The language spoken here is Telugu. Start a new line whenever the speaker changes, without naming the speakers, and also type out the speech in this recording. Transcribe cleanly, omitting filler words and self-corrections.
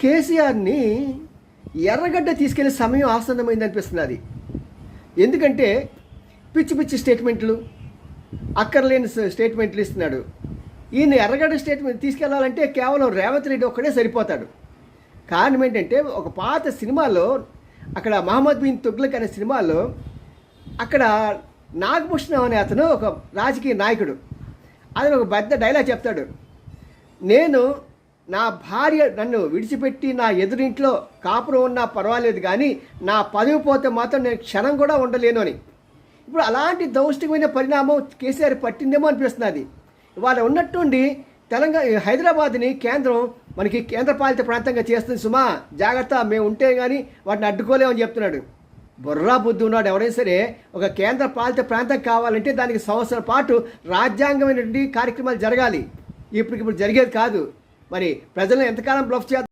కేసీఆర్ని ఎర్రగడ్డ తీసుకెళ్లే సమయం ఆసన్నమైంది అనిపిస్తున్నది. ఎందుకంటే పిచ్చి పిచ్చి స్టేట్మెంట్లు, అక్కర్లేని స్టేట్మెంట్లు ఇస్తున్నాడు. ఈయన ఎర్రగడ్డ స్టేట్మెంట్ తీసుకెళ్లాలంటే కేవలం రేవంత్ రెడ్డి ఒక్కడే సరిపోతాడు. కారణం ఏంటంటే ఒక పాత సినిమాలో అక్కడ మహమ్మద్ బిన్ తుగ్లక్ అనే సినిమాలో అక్కడ నాగభూషణం అనే అతను ఒక రాజకీయ నాయకుడు. అతను ఒక పెద్ద డైలాగ్ చెప్తాడు, నేను నా భార్య నన్ను విడిచిపెట్టి నా ఎదురింట్లో కాపురం ఉన్నా పర్వాలేదు కానీ నా పదవి పోతే మాత్రం నేను క్షణం కూడా ఉండలేను అని. ఇప్పుడు అలాంటి దౌష్టికమైన పరిణామం కేసీఆర్ పట్టిందేమో అనిపిస్తున్నది. ఇవాళ ఉన్నట్టుండి హైదరాబాద్ని కేంద్రం మనకి కేంద్రపాలిత ప్రాంతంగా చేస్తుంది సుమా, జాగ్రత్త, మేము ఉంటే కానీ వాటిని అడ్డుకోలేమని చెప్తున్నాడు. బుర్రా బుద్ధి ఉన్నాడు ఎవరైనా సరే. ఒక కేంద్ర పాలిత ప్రాంతం కావాలంటే దానికి సంవత్సరం పాటు రాజ్యాంగమైనటువంటి కార్యక్రమాలు జరగాలి. ఇప్పుడు జరిగేది కాదు. మరి ప్రజలను ఎంతకాలం బ్లఫ్ చేద్దాం.